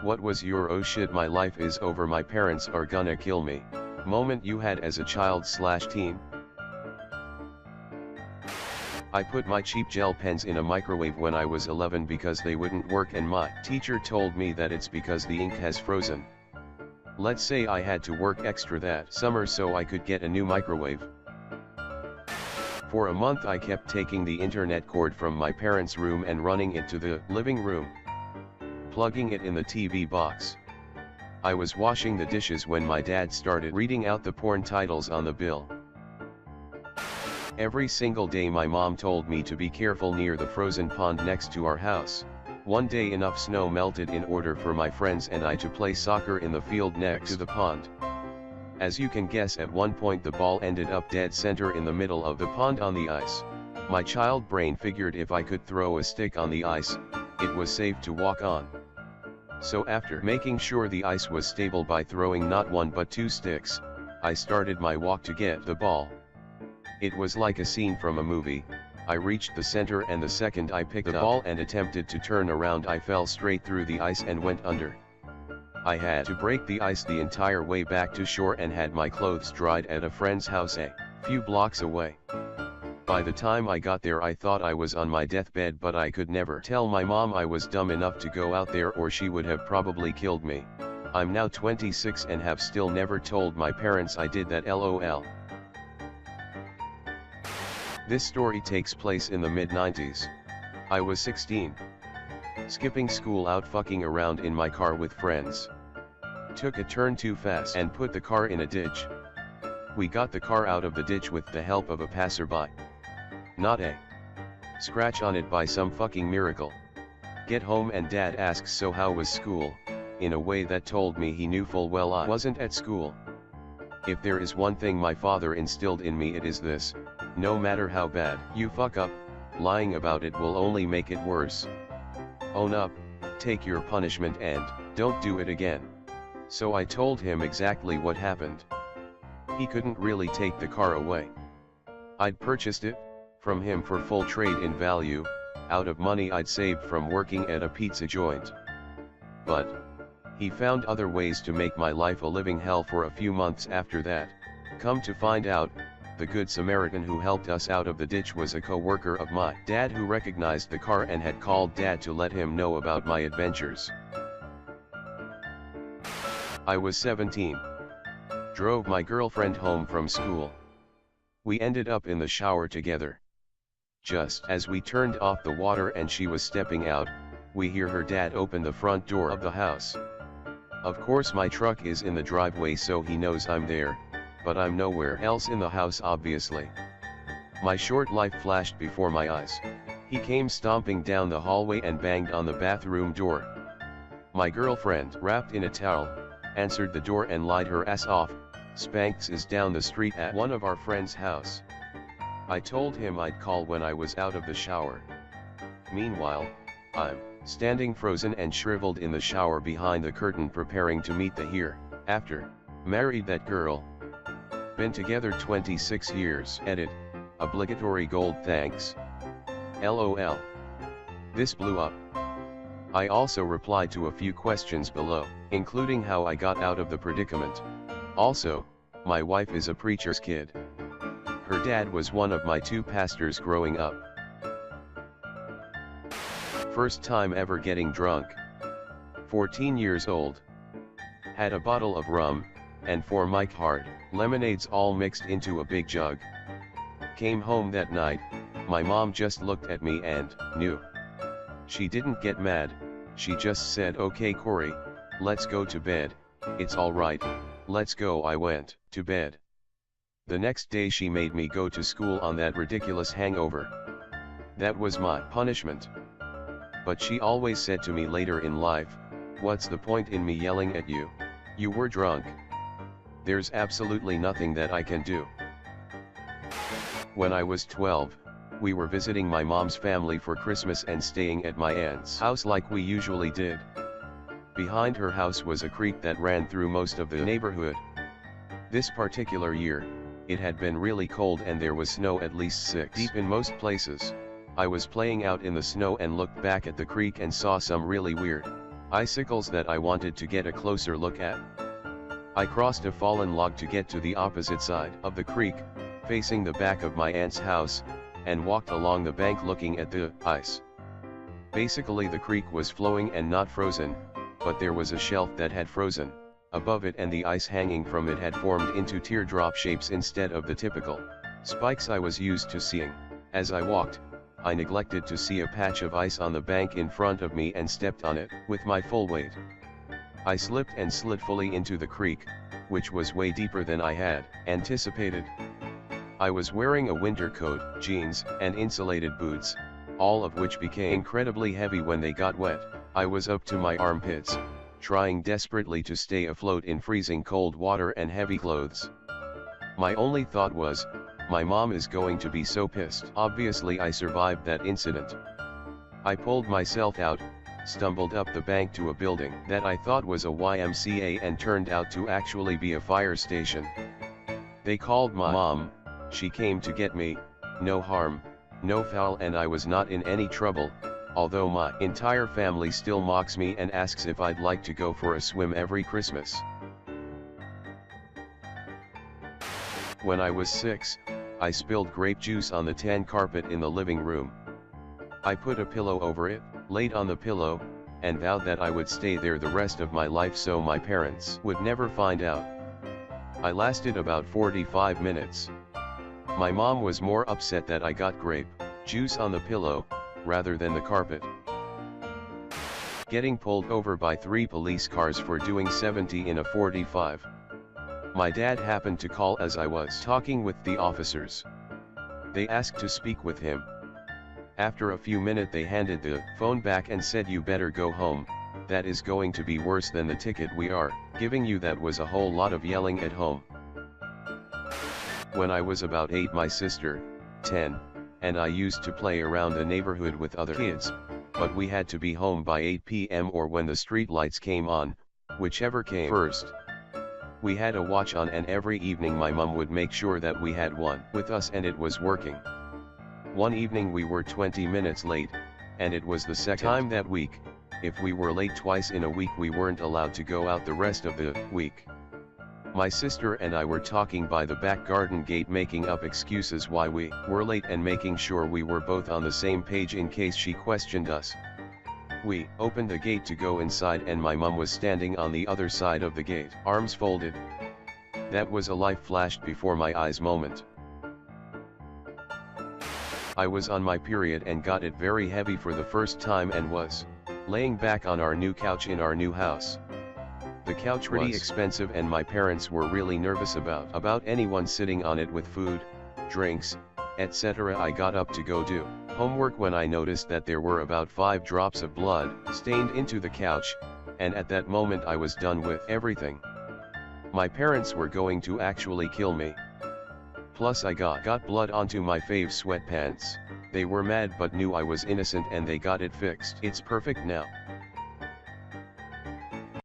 What was your "oh shit my life is over, my parents are gonna kill me" moment you had as a child/teen? I put my cheap gel pens in a microwave when I was 11 because they wouldn't work, and my teacher told me that it's because the ink has frozen. Let's say I had to work extra that summer so I could get a new microwave. For a month I kept taking the internet cord from my parents' room and running it to the living room, plugging it in the TV box. I was washing the dishes when my dad started reading out the porn titles on the bill. Every single day my mom told me to be careful near the frozen pond next to our house. One day enough snow melted in order for my friends and I to play soccer in the field next to the pond. As you can guess, at one point the ball ended up dead center in the middle of the pond on the ice. My child brain figured if I could throw a stick on the ice, it was safe to walk on. So after making sure the ice was stable by throwing not one but two sticks, I started my walk to get the ball. It was like a scene from a movie. I reached the center, and the second I picked the ball and attempted to turn around, I fell straight through the ice and went under. I had to break the ice the entire way back to shore and had my clothes dried at a friend's house a few blocks away. By the time I got there I thought I was on my deathbed, but I could never tell my mom I was dumb enough to go out there, or she would have probably killed me. I'm now 26 and have still never told my parents I did that, lol. This story takes place in the mid-90s. I was 16. Skipping school out fucking around in my car with friends. Took a turn too fast and put the car in a ditch. We got the car out of the ditch with the help of a passerby. Not a scratch on it by some fucking miracle. Get home and dad asks, "So how was school?" in a way that told me he knew full well I wasn't at school. If there is one thing my father instilled in me, it is this: no matter how bad you fuck up, lying about it will only make it worse. Own up, take your punishment, and don't do it again. So I told him exactly what happened. He couldn't really take the car away. I'd purchased it from him for full trade-in value, out of money I'd saved from working at a pizza joint. But he found other ways to make my life a living hell for a few months after that. Come to find out, the good Samaritan who helped us out of the ditch was a co-worker of my dad who recognized the car and had called dad to let him know about my adventures. I was 17. Drove my girlfriend home from school. We ended up in the shower together. Just as we turned off the water and she was stepping out, we hear her dad open the front door of the house. Of course my truck is in the driveway, so he knows I'm there, but I'm nowhere else in the house obviously. My short life flashed before my eyes. He came stomping down the hallway and banged on the bathroom door. My girlfriend, wrapped in a towel, answered the door and lied her ass off. Spanx is down the street at one of our friends' house. I told him I'd call when I was out of the shower. Meanwhile, I'm standing frozen and shriveled in the shower behind the curtain, preparing to meet the hereafter. Married that girl. Been together 26 years. Edit. Obligatory gold thanks. LOL. This blew up. I also replied to a few questions below, including how I got out of the predicament. Also, my wife is a preacher's kid. Her dad was one of my 2 pastors growing up. First time ever getting drunk. 14 years old. Had a bottle of rum, and 4 Mike Hard lemonades all mixed into a big jug. Came home that night, my mom just looked at me and knew. She didn't get mad, she just said, "Okay Corey, let's go to bed." "It's alright, let's go." I went to bed. The next day she made me go to school on that ridiculous hangover. That was my punishment. But she always said to me later in life, "What's the point in me yelling at you? You were drunk. There's absolutely nothing that I can do." When I was 12, we were visiting my mom's family for Christmas and staying at my aunt's house like we usually did. Behind her house was a creek that ran through most of the neighborhood. This particular year, it had been really cold and there was snow at least 6 deep in most places. I was playing out in the snow and looked back at the creek and saw some really weird icicles that I wanted to get a closer look at. I crossed a fallen log to get to the opposite side of the creek, facing the back of my aunt's house, and walked along the bank looking at the ice. Basically the creek was flowing and not frozen, but there was a shelf that had frozen above it, and the ice hanging from it had formed into teardrop shapes instead of the typical spikes I was used to seeing. As I walked, I neglected to see a patch of ice on the bank in front of me and stepped on it with my full weight. I slipped and slid fully into the creek, which was way deeper than I had anticipated. I was wearing a winter coat, jeans, and insulated boots, all of which became incredibly heavy when they got wet. I was up to my armpits, trying desperately to stay afloat in freezing cold water and heavy clothes. My only thought was, my mom is going to be so pissed. Obviously I survived that incident. I pulled myself out, stumbled up the bank to a building that I thought was a YMCA and turned out to actually be a fire station. They called my mom, she came to get me, no harm, no foul, and I was not in any trouble, although my entire family still mocks me and asks if I'd like to go for a swim every Christmas. When I was 6, I spilled grape juice on the tan carpet in the living room. I put a pillow over it, laid on the pillow, and vowed that I would stay there the rest of my life so my parents would never find out. I lasted about 45 minutes. My mom was more upset that I got grape juice on the pillow, rather than the carpet. Getting pulled over by 3 police cars for doing 70 in a 45. My dad happened to call as I was talking with the officers. They asked to speak with him. After a few minutes they handed the phone back and said, "You better go home, that is going to be worse than the ticket we are giving you." That was a whole lot of yelling at home. When I was about 8, my sister, 10, and I used to play around the neighborhood with other kids, but we had to be home by 8 p.m. or when the street lights came on, whichever came first. We had a watch on, and every evening my mom would make sure that we had one with us, and it was working. One evening we were 20 minutes late, and it was the second time that week. If we were late twice in a week, we weren't allowed to go out the rest of the week. My sister and I were talking by the back garden gate, making up excuses why we were late and making sure we were both on the same page in case she questioned us. We opened the gate to go inside, and my mom was standing on the other side of the gate, arms folded. That was a life flashed before my eyes moment. I was on my period and got it very heavy for the first time and was laying back on our new couch in our new house. The couch was pretty expensive, and my parents were really nervous about anyone sitting on it with food, drinks, etc. I got up to go do homework when I noticed that there were about 5 drops of blood stained into the couch, and at that moment I was done with everything. My parents were going to actually kill me. Plus I got blood onto my fave sweatpants. They were mad but knew I was innocent, and they got it fixed. It's perfect now.